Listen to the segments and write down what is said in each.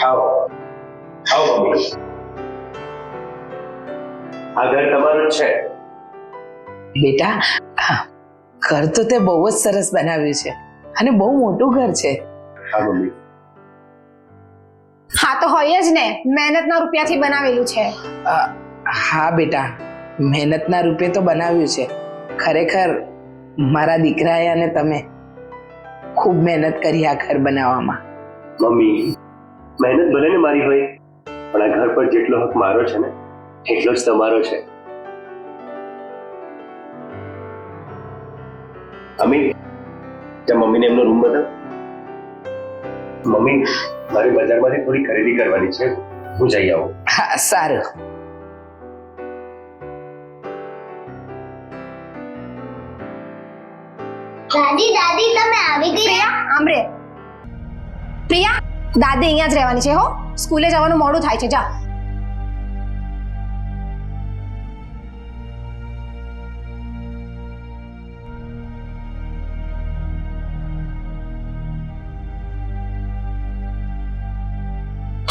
આવો આવો મમ્મી, આ ઘર તમારું જ છે. બેટા, ઘર તો તે બહુ જ સરસ બનાવ્યું છે અને બહુ મોટું ઘર છે. હા મમ્મી. હા તો હોય જ ને, મહેનતના રૂપિયાથી બનાવેલું છે. હા બેટા, મહેનતના રૂપે તો બનાવ્યું છે. ખરેખર મારા દીકરાએ અને તમે ખૂબ મહેનત કરી આ ઘર બનાવવામાં. મમ્મી, મહેનત ભલે ને મારી હોય, પણ આ ઘર પર જેટલો હક મારો છે ને એટલો જ તમારો છે. અમી, ત્યાં મમ્મીને એમનો રૂમ બતાવ. મમ્મી, મારી બજારમાંથી થોડી ખરીદી કરવાની છે, હું જઈ આવું. હા સારું. દાદી દાદી તમે આવી ગયા? પ્રિયા, આમરે. પ્રિયા, દાદી અહીંયા જ રહેવાની છે હો. સ્કૂલે જવાનું મોડું થાય છે, જા.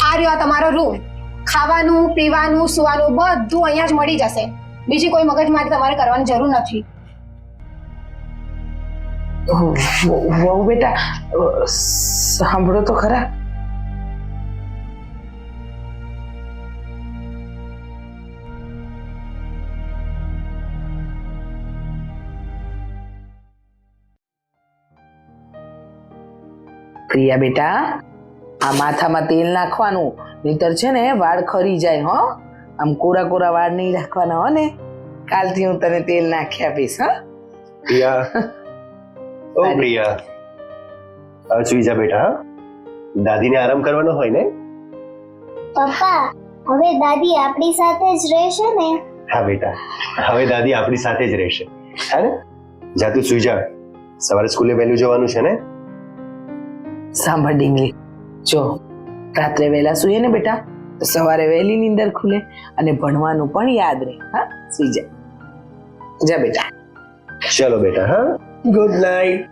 આ રહ્યો તમારો રૂમ. ખાવાનું, પીવાનું, સુવાનું બધું અહીંયા જ મળી જશે. બીજી કોઈ મગજમારી તમારે કરવાની જરૂર નથી. વહુ બેટા, સાંભળો તો ખરા. પ્રિયા બેટા, આ માથામાં તેલ નાખવાનું, નહીતર છે ને વાળ ખરી જાય. હો, આમ કોરા કોરા વાળ નહીં રાખવાના. હો ને, કાલથી હું તને તેલ નાખી આપીશ. હા પ્રિયા, ઓ પ્રિયા, હવે સુઈ જા બેટા. હા, દાદીને આરામ કરવાનો હોય ને. પપ્પા, હવે દાદી આપણી સાથે જ રહેશે ને? હા બેટા, હવે દાદી આપણી સાથે જ રહેશે. હા ને, જા તું સુઈ જા. સવારે સ્કૂલે વહેલું જવાનું છે ને. સાંભળ ડીંગલી, જો રાત્રે વહેલા સુઈએ ને બેટા તો સવારે વહેલી નીંદર ખુલે અને ભણવાનું પણ યાદ રહે. હા, સુઈ જા. જા બેટા. ચલો બેટા. હા, ગુડ નાઇટ.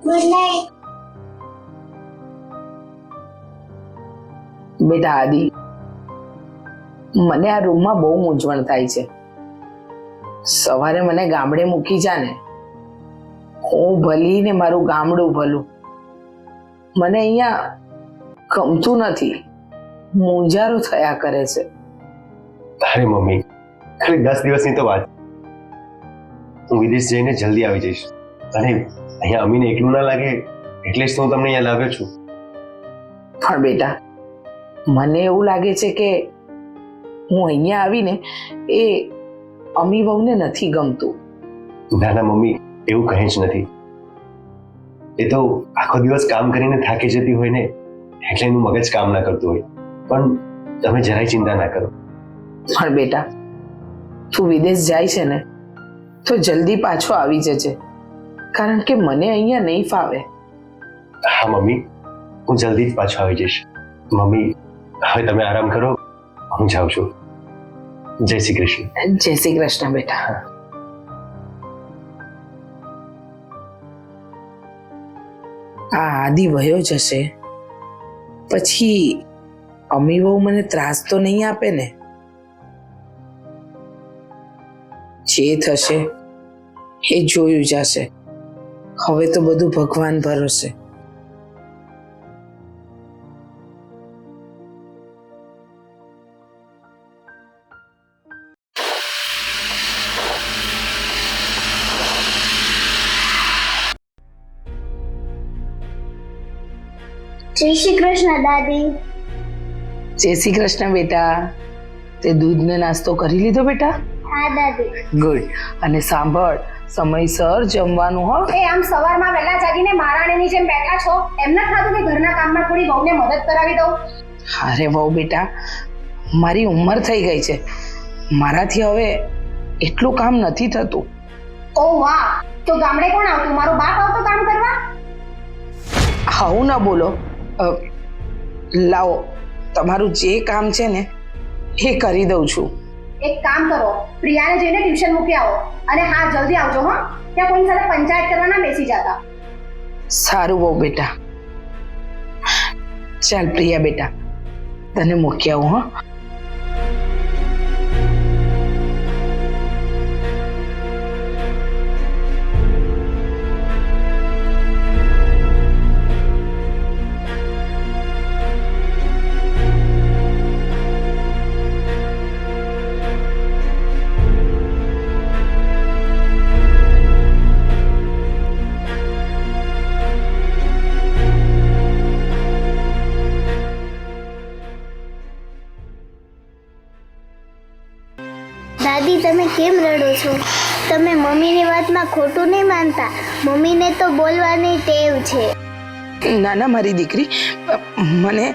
Good night. બેટા આદિ, મને આ રૂમમાં બહુ મૂંઝવણ થાય છે. સવારે મને ગામડે મૂકી જા ને, હું ભલી ને મારું ગામડું ભલું. મને અહીંયા ગમતું નથી, મૂંઝારો થયા કરે છે. અરે મમ્મી, ખાલી 10 દિવસની તો વાત. હું વિદેશ જઈને જલ્દી આવી જઈશ અને અહીંયા અમીને એકલું ના લાગે એટલે જ તો હું તમને અહીંયા લાવ્યો છું. પણ બેટા, મને એવું લાગે છે કે હું અહીંયા આવીને એ અમી વહુને નથી ગમતું. ના ના મમ્મી, એવું કહે જ નથી. એ તો આખો દિવસ કામ કરીને થાકી જતી હોય ને એટલે એનું મગજ કામ ના કરતું હોય. પણ તમે જરાય ચિંતા ના કરો. પણ બેટા, તું વિદેશ જાય છે ને તો જલ્દી પાછો આવી જજે, કારણ કે મને અહીંયા નહીં ફાવે. હા મમ્મી, હું જલ્દી જ પાછો આવી જઈશ. મમ્મી, હવે તમે આરામ કરો, હું જાઉં છું. જય શ્રી કૃષ્ણ. જય શ્રી કૃષ્ણ બેટા. આ આદિ વયો જશે પછી અમી વહુ મને ત્રાસ તો નહીં આપે ને? જે થશે એ જોયું જશે. હવે તો બધું ભગવાન ભરોસે. જય શ્રી કૃષ્ણ દાદી. જય શ્રી કૃષ્ણ બેટા. તે દૂધને નાસ્તો કરી લીધો બેટા? હા દાદી. ગુડ. અને સાંભળ, સમયસર જમવાનું. હો, એ આમ સવારમાં વહેલા જાગીને મહારાણીની જેમ બેઠા છો, એમ ન થાતું કે ઘરના કામમાં થોડી વહુને મદદ કરાવી દઉં? અરે વહુ બેટા, મારી ઉંમર થઈ ગઈ છે, મારાથી હવે એટલું કામ નથી થતું. ઓ વાહ, તો ગામડે કોણ આવતું? મારો બાપ આવતો કામ કરવા? આવું ના બોલો. લાવો, તમારું જે કામ છે ને એ કરી દઉં છું. એક કામ કરો, પ્રિયાને જઈને ટ્યુશન મૂકી આવો અને હા જલ્દી આવજો. હો, ત્યાં કોઈની સાથે પંચાયત કરવા ના બેસી જતા. સારું બહુ બેટા. ચાલ પ્રિયા બેટા, તને મૂકી આવું. હા, દાદી તમે કેમ રડો છો? તમે મમ્મીની વાતમાં ખોટું નહીં માનતા. મમ્મીને તો બોલવાની ટેવ છે. ના ના મારી દીકરી, મને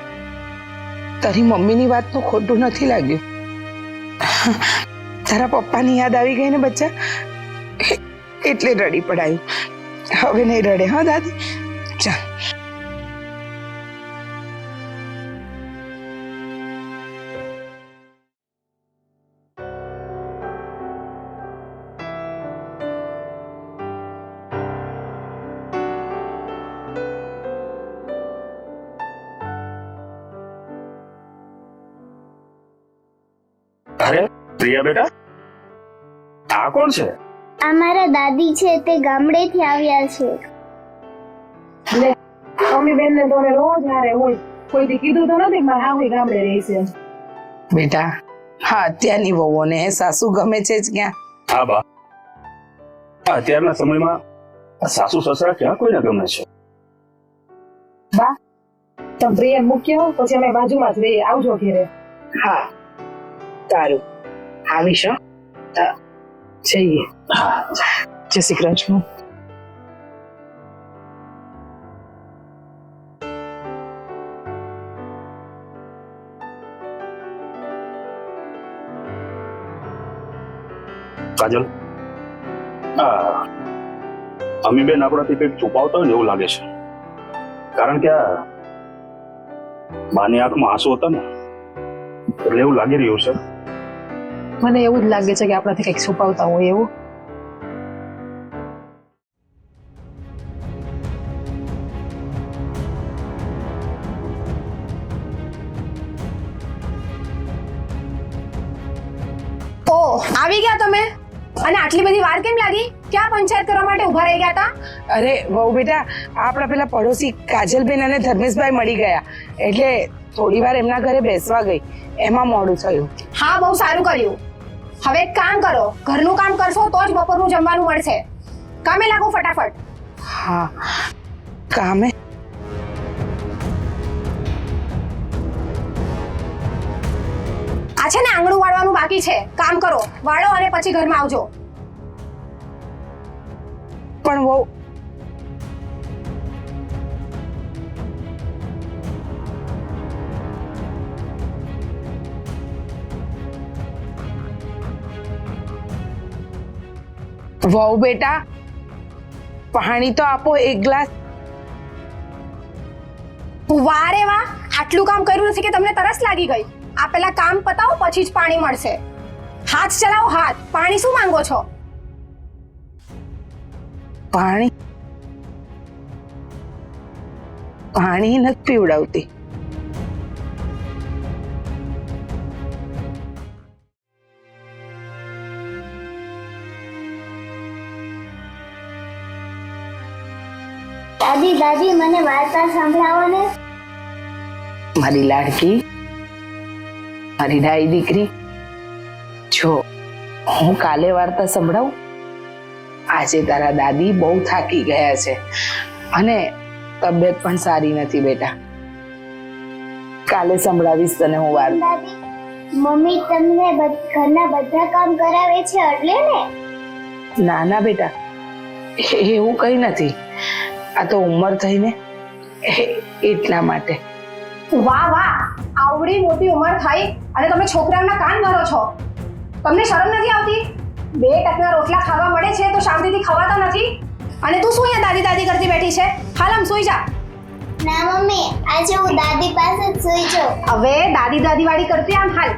તારી મમ્મીની વાતનું ખોટું નથી લાગ્યું. તારા પપ્પાની યાદ આવી ગઈ ને બચ્ચા, એટલે રડી પડાયું. હવે નહીં રડે. હા દાદી, ચાલ. અરે પ્રિયા બેટા, આ કોણ છે? આ મારા દાદી છે, તે ગામડેથી આવ્યા છે. મમ્મી બેન ને તો રોજ હારે હોય, કોઈ દી કીધું તો નથી મારા હા ગામડે રહી છે. બેટા, હા અત્યારની વહુઓને સાસુ ગમે છે જ ક્યાં? હા બા, અત્યારના સમયમાં સાસુ સસરા ક્યાં કોઈને ગમે છે? બા તમે પ્રિયા મૂક્યો પછી અમે બાજુમાં જ રહીએ, આવજો ઘેરે. હા સારું, આવીશ. જઈએ. હા, જય શ્રી કૃષ્ણ. કાજલ, અમીબેન આપણાથી કંઈક છુપાવતા હોય ને એવું લાગે છે. કારણ કે આ બાની આંખમાં આંસુ હતા ને, એટલે એવું લાગી રહ્યું છે. મને એવું જ લાગે છે કે આપણાથી કંઈક છુપાવતા હોય એવું. ઓ આવી ગયા તમે? અને આટલી બધી વાર કેમ લાગી? ક્યાં પંચાયત કરવા માટે ઉભા રહી ગયા હતા? અરે વહુ બેટા, આપણા પેલા પડોશી કાજલબેન અને ધર્મેશભાઈ મળી ગયા, એટલે થોડી વાર એમના ઘરે બેસવા ગઈ, એમાં મોડું થયું. હા, બહુ સારું કર્યું. હવે એક કામ કરો, ઘરનું કામ કરશો તો જ બપોરનું જમવાનું મળશે. કામે લાગો ફટાફટ. હા, કામે? આ છે ને આંગણું વાળવાનું બાકી છે, કામ કરો, વાળો અને પછી ઘરમાં આવજો. પણ વહુ, વહુ બેટા, પાણી તો આપો એક ગ્લાસ. વાહ રે વાહ, આટલું કામ કર્યું નથી કે તમને તરસ લાગી ગઈ? આ પેલા કામ પતાવો પછી જ પાણી મળશે. હાથ ચલાવો, હાથ. પાણી શું માંગો છો? પાણી પાણી નથી પીવડાવતી. દાદી દાદી મને વાર્તા સંભળાવો ને. મારી લાડકી, મારી ડાઈ દીકરી, જો હું કાલે વાર્તા સંભળાવું. આજે તારા દાદી બહુ થાકી ગયા છે અને તબિયત પણ સારી નથી બેટા. કાલે સંભળાવીશ તને હું વાર્તા. દાદી, મમ્મી તમને ઘરના બધા કામ કરાવે છે એટલે ને? ના ના બેટા, એવું કઈ નથી. આ તો ઉંમર થઈને એટલા માટે. વાહ વાહ, આવડી મોટી ઉંમર થઈ અને તમે છોકરાઓના કાન ભરો છો. તમને શરમ નથી આવતી? 2 ટકના રોટલા ખાવા મળે છે તો શાંતિથી ખવાતા નથી? અને તું શું અહીંયા દાદી દાદી કરતી બેઠી છે? હાલ આમ સૂઈ જા. ના મમ્મી, આજે હું દાદી પાસે જ સૂઈ જાઉં. હવે દાદી દાદી વાળી કરતી આમ હાલ.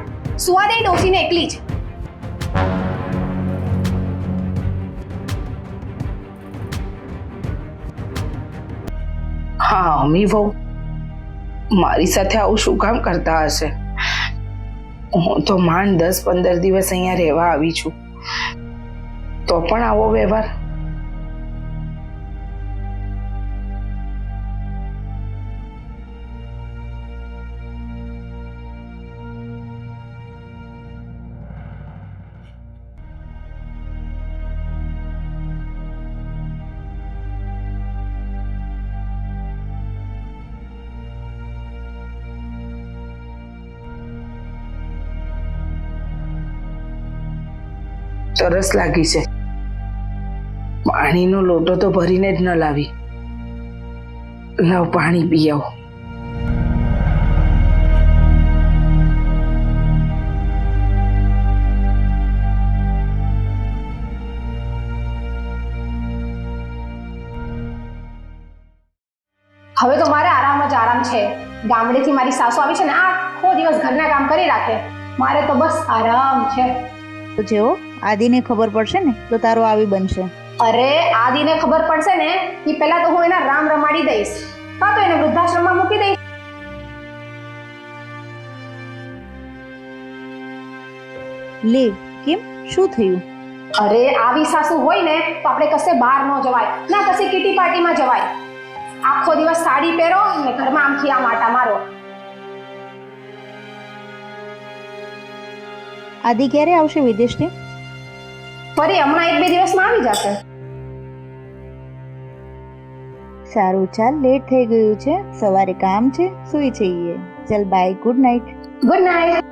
સુવા દે ડોસીને એકલી જ. હા અમી વહુ, મારી સાથે આવું શું કામ કરતા હશે? હું તો માંડ 10-15 દિવસ અહીંયા રહેવા આવી છું, તો પણ આવો વ્યવહાર. તરસ લાગી છે, પાણીનો લોટો તો ભરીને જ ન લાવી. લાવ પાણી પી આવો. હવે તો મારે આરામ જ આરામ છે. ગામડેથી મારી સાસુ આવી છે ને, આખો દિવસ ઘરના કામ કરી રાખે. મારે તો બસ આરામ છે. તો જેવો આદિને ખબર પડશે ને તો તારો આવી બનશે. અરે આદિને ખબર પડશે ને એ પહેલા તો હું એના રામ રમાડી દઈશ, કાં તો એને વૃદ્ધાશ્રમમાં મૂકી દઈશ. લે, કેમ, શું થયું? અરે આવી સાસુ હોય ને તો આપણે કશે બહાર ન જવાય, ના કશે કિટી પાર્ટીમાં જવાય. આખો દિવસ સાડી પહેરો ને ઘરમાં આમથી આમ આટા મારો. આદિ ક્યારે આવશે વિદેશથી? ફરી હમણાં 1-2 દિવસમાં આવી જશે. સારું, ચાલ, લેટ થઈ ગયું છે, સવારે કામ છે, સૂઈ જઈએ. ચાલ, bye, good night. Good night.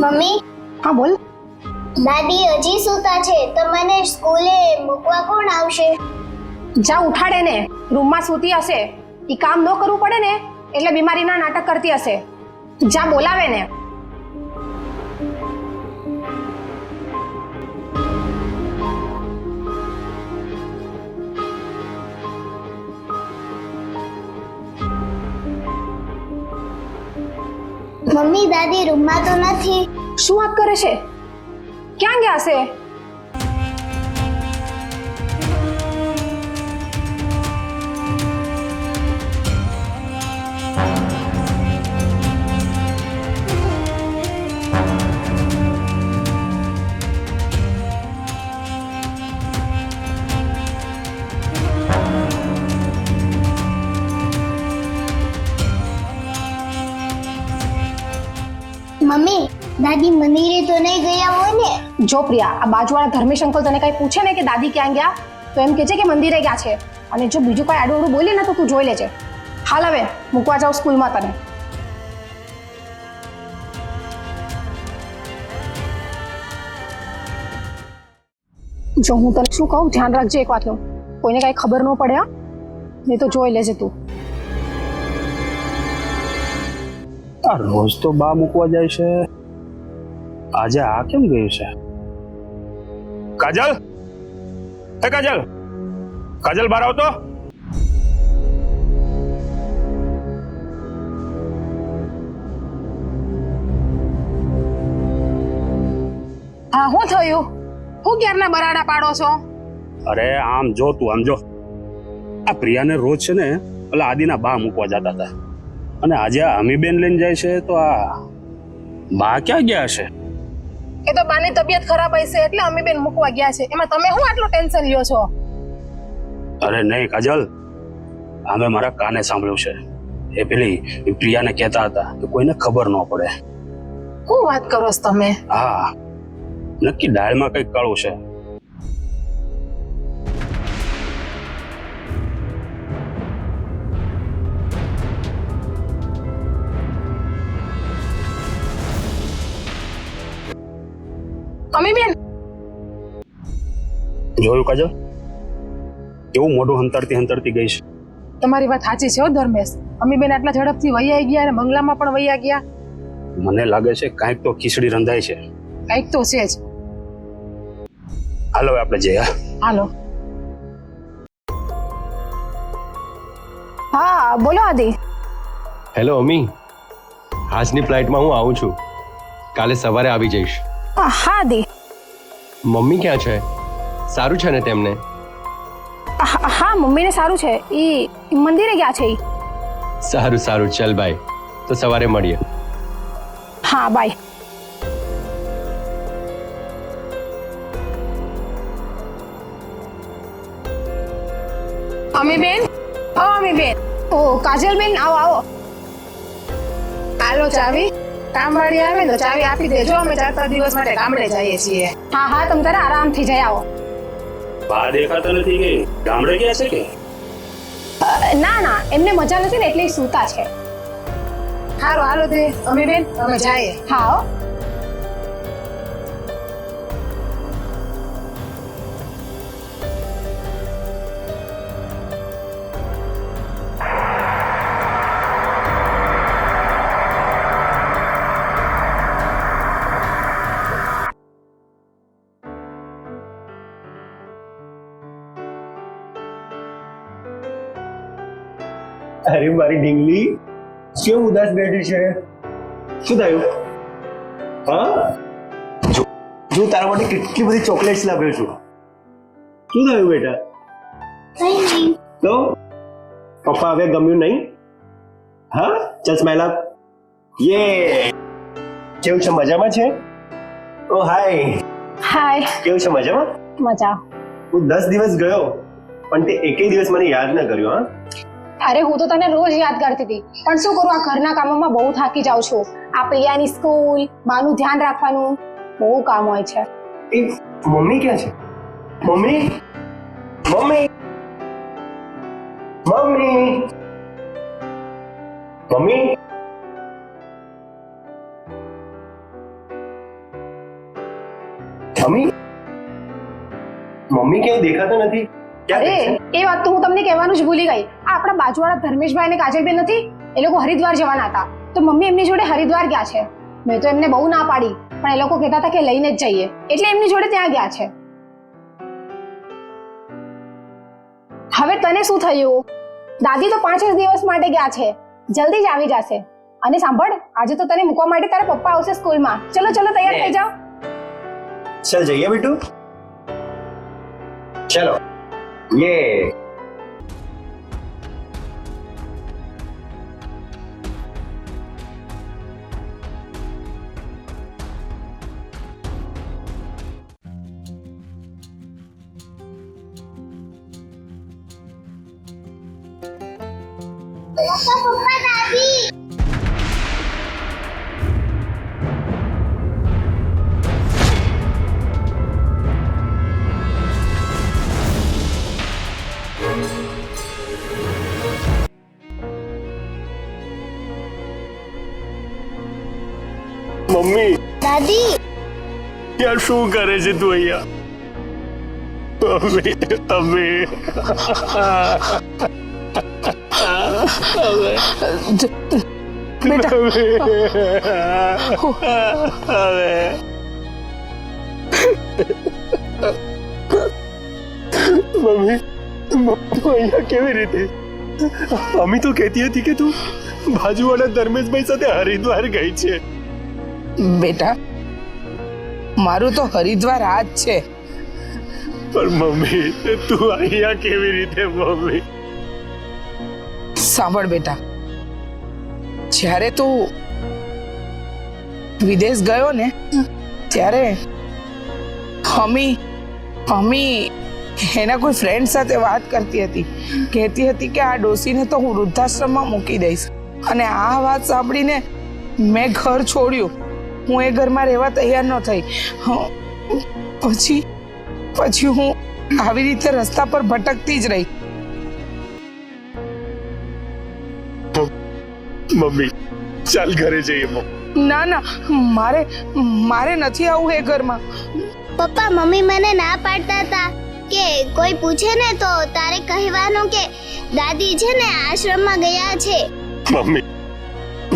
Mummy, હા બોલ. દાદી હજી સૂતા છે તો મને સ્કૂલે મૂકવા કોણ આવશે? જા ઉઠાડે ને, રૂમમાં સૂતી હશે. ઈ કામ ન કરવું પડે ને એટલે બીમારીના નાટક કરતી હશે. જા બોલાવે ને. મમ્મી, દાદી રૂમમાં તો નથી. શું વાત કરે છે? ક્યાં ગયા હશે? મમ્મી, દાદી મંદિરે તો નહીં ગયા હોય ને? જો પ્રિયા, આ બાજુવાળા ધર્મેશ અંકલ તને કઈ પૂછે ને કે દાદી ક્યાં ગયા, તો એમ કહે છે કે મંદિરે ગયા છે. અને જો બીજું કઈ આડું બોલે ને તો તું જોઈ લેજે. હાલ હવે મૂકવા જાઉં સ્કૂલમાં તને. જો હું તને શું કહું, ધ્યાન રાખજે એક વાતનું, કોઈને કઈ ખબર ન પડે હા, નહીં તો જોઈ લેજે તું. આ રોજ તો બા મૂકવા જાય છે, આજે આ કેમ ગયું છે? કાજલ, હે કાજલ, કાજલ બહાર આવ તો. હા, શું થયું? હું ક્યારના બરાડા પાડો છો? અરે આમ જો તું, આમ જો. આ પ્રિયાને રોજ છે ને ઓલા આદિના બા મૂકવા જતા હતા, અને આજે આ અમીબેન લઈને જાય છે તો આ બા ક્યાં ગયા હશે? એ તો બાની તબિયત ખરાબ હશે એટલે અમી બેન મૂકવા ગયા છે. એમાં તમે શું આટલું ટેન્શન લ્યો છો? અરે નહીં કાજલ, અમે મારા કાને સાંભળ્યું છે. એ પેલી પ્રિયાને કહેતા હતા કે કોઈને ખબર ન પડે. શું વાત કરો છો તમે? હા, નક્કી દાળમાં કઈક કાળું છે. અમી બેન જોયું કાજલ, કેવું મોઢું હંતરતી ગઈ છે. તમારી વાત સાચી છે હો ધર્મેશ. અમી બેન આટલા ઝડપથી વૈયા ગયા અને બંગલામાં પણ વૈયા ગયા. મને લાગે છે કાંઈક તો ખીચડી રંધાય છે. કંઈક તો છે જ. હાલો હવે આપણે જઈએ. હાલો. હા બોલો આદિ. હેલો અમી, આજની ફ્લાઇટમાં હું આવું છું. કાલે સવારે આવી જઈશ. હા આદિ. મમ્મી ક્યાં છે? સારું છે ને તેમને? હા મમ્મીને સારું છે. ઈ મંદિરે ગયા છે. સારું સારું, ચલ બાય. તો સવારે મળીએ. હા બાય. અમી બેન, ઓ અમી બેન, ઓ કાજલ બેન, આવો આવો. હાલો ચાવી. કામવાળી આવે ને તો ચાવી આપી દેજો. અમે 4-5 દિવસ માટે ગામડે જઈએ છીએ. હા હા, તમે તારે આરામથી જઈ આવો. બા દેખાતા નથી કે ગામડે ગયા છે કે? ના ના, એમને મજા નથી ને એટલે સૂતા છે. હારું હાલો તે અમી બેન અમે જઈએ. હા હો. અરે મારી ઢીંગલી, કેમ ઉદાસ બેઠી છે? શું થયું? હા, જો તારા માટે કેટલી બધી ચોકલેટ્સ લાવ્યો છું. શું થયું બેટા? કઈ નહીં. તો પપ્પા હવે ગમ્યું નહીં? હા, ચલ સ્માઈલ અપ. યે, કેવું છે? મજામાં છે? ઓ હાય. હાય. કેવું છે? મજામાં? મજા. હું 10 દિવસ ગયો પણ તે એકેય દિવસ મને યાદ ન કર્યો. હા, અરે હું તો તને રોજ યાદ કરતી હતી પણ શું કરું, આ ઘરના કામોમાં બહુ થાકી જાઉં છું. આ પ્રિયાની સ્કૂલ, બાનું ધ્યાન રાખવાનું, બહુ કામ હોય છે. એ મમ્મી ક્યાં છે? Mummy, mummy, mummy, mummy. Mummy, mummy ક્યાંય દેખાતો નથી. ક્યાં અરે ગઈ છે? એ વાત તો હું તમને કહેવાનું જ ભૂલી ગઈ. આ આપણા બાજુવાળા ધર્મેશભાઈ અને કાજલબેન નથી, એ લોકો હરિદ્વાર જવાના હતા તો મમ્મી એમની જોડે હરિદ્વાર ગયા છે. મેં તો એમને બહુ ના પાડી પણ એ લોકો કહેતા હતા કે લઈને જ જઈએ એટલે એમની જોડે ત્યાં ગયા છે. હવે તને શું થયું? દાદી તો 5 જ દિવસ માટે ગયા છે, જલ્દી જ આવી જશે. અને સાંભળ, આજે તો તને મૂકવા માટે તારા પપ્પા આવશે સ્કૂલમાં. ચલો ચલો તૈયાર થઈ જાઓ. ચલ જઈએ બેટુ. ચલો. યે. પપ્પા દાદી. મમ્મી, દાદી. યાર શું કરે છે તું અહીંયા? મમ્મી, તું અહીંયા કેવી રીતે? અમી તો કહેતી હતી કે તું બાજુવાળા ધર્મેશભાઈ સાથે હરિદ્વાર ગઈ છે. બેટા, મારું તો હરિદ્વાર આ જ છે. પણ મમ્મી, તું અહીંયા કેવી રીતે? મમ્મી, સાંભળ બેટા, જ્યારે તું વિદેશ ગયો ને ત્યારે મમ્મી એના કોઈ ફ્રેન્ડ સાથે વાત કરતી હતી, કહેતી હતી કે આ ડોસીને તો હું વૃદ્ધાશ્રમમાં મૂકી દઈશ. અને આ વાત સાંભળીને મેં ઘર છોડ્યું. હું એ ઘરમાં રહેવા તૈયાર ન થઈ. પછી હું આવી રીતે રસ્તા પર ભટકતી જ રહી. મમ્મી ચાલ ઘરે જઈએ. ના મારે નથી આવું એ ઘરમાં. પપ્પા મમ્મી મને ના પાડતા હતા કે કોઈ પૂછે ને તો તારે કહેવાનું કે દાદી છે ને આશ્રમમાં ગયા છે.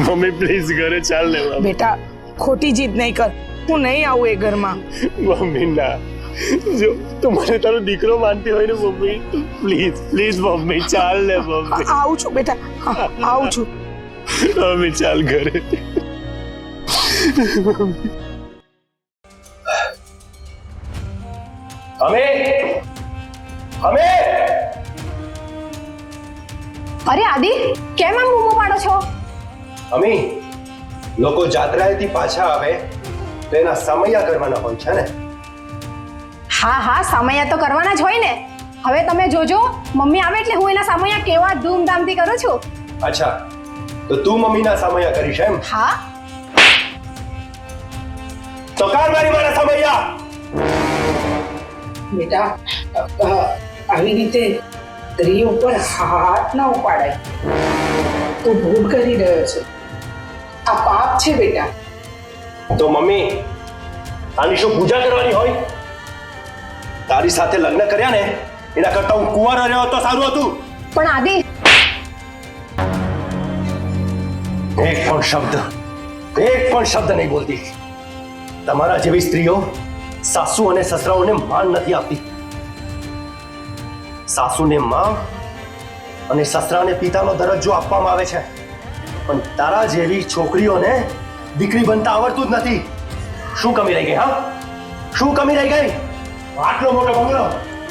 મમ્મી પ્લીઝ ઘરે ચાલ ને. બેટા ખોટી જીદ નહીં કર, હું નહીં આવું એ ઘરમાં. મમ્મી ના, જો તું મને તારો દીકરો માનતી હોય ને મમ્મી, પ્લીઝ મમ્મી ચાલ ને. મમ્મી આવું છું બેટા, આવું છું. મમ્મી ચાલ ઘરે. અમે અરે આદિ, કેમ આમ બૂમો પાડો છો? અમી, લોકો જાત્રાએથી પાછા આવે તો એના સમયા કરવાના હોય છે ને. હા સમયા તો કરવાના જ હોય ને. હવે તમે જોજો, મમ્મી આવે એટલે હું એના સમયા કેવા ધૂમધામથી કરું છું. અચ્છા, તો તું મમ્મીના સમયા કરીશ એમ? હા. તો કાલ મારી મારા સમયા. બેટા આવી રીતે સ્ત્રી ઉપર હાથ ના ઉપાડાય. તું ભૂલ કરી રહ્યો છે, આ પાપ છે બેટા. તો મમ્મી આની શું પૂજા કરવાની હોય? તારી સાથે લગ્ન કર્યા ને એના કરતા હું કુંવારો રહ્યો તો સારું હતું. પણ આદિ, એક પણ શબ્દ નહીં બોલતી. તમારા જેવી સ્ત્રીઓ સાસુ અને સસરાઓને માન નથી આપતી. સાસુને માં અને સસરાને પિતાનો દરજ્જો આપવામાં આવે છે, પણ તારા જેવી છોકરીઓને દીકરી બનતા આવડતું જ નથી. શું કમી રહી ગઈ? હા, શું કમી રહી ગઈ? આટલો મોટો બંગલો,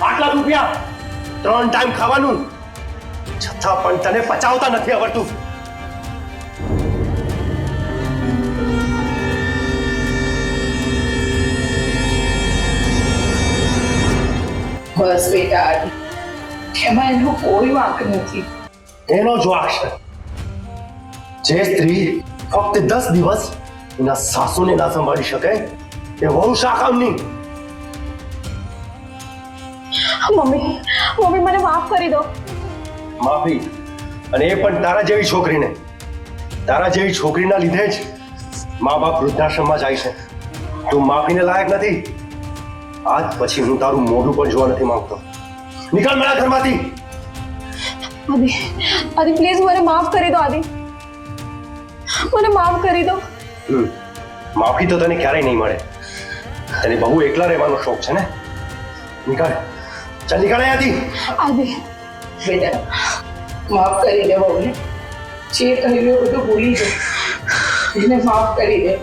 આટલા રૂપિયા, 3 ટાઈમ ખાવાનું, છતાં પણ તને પચાવતા નથી આવડતું. બસ બેટા, એમાં એનો કોઈ વાંક નથી. એનો જ વાંક છે. જે સ્ત્રી ફક્ત 10 દિવસ એના સાસુને ના સંભાળી શકે એ વહુ શા કામની? મમ્મી મને માફ કરી દો. માફી? અને એ પણ તારા જેવી છોકરીને. તારા જેવી છોકરીના લીધે જ મા બાપ વૃદ્ધાશ્રમમાં જાય છે. તું માફીને લાયક નથી. આજ પછી હું તારું મોઢું પણ જોવા નથી માંગતો. નીકળ મારા ઘરમાંથી. આદિ પ્લીઝ મને માફ કરી દો. આદિ મને માફ કરી દો. માફી તો તને ક્યારેય નહીં મળે. તને બહુ એકલા રહેવાનો શોખ છે ને? નીકળ, ચાલ નીકળ અહીંયાથી. આદિ બેટા માફ કરી દે બહુને. જે કહ્યું એ બધું ભૂલી જા. એને માફ કરી દે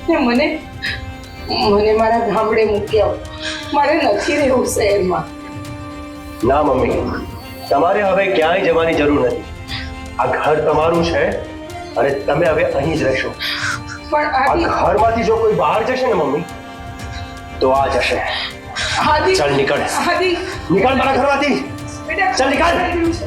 ને મને મારા ગામડે મૂકી આવ. મારે નથી રહેવું શહેરમાં. ના મમ્મી, તમારે હવે ક્યાંય જવાની જરૂર નથી. આ ઘર તમારું છે અને તમે હવે અહીં જ રહેશો. પણ આ ઘરમાંથી જો કોઈ બહાર જશે ને મમ્મી, તો આ જશે. આદિ, ચાલ નીકળ. આદિ નીકળ મારા ઘરમાંથી. બેટા ચાલ નીકળ. થઈ ગયું છે.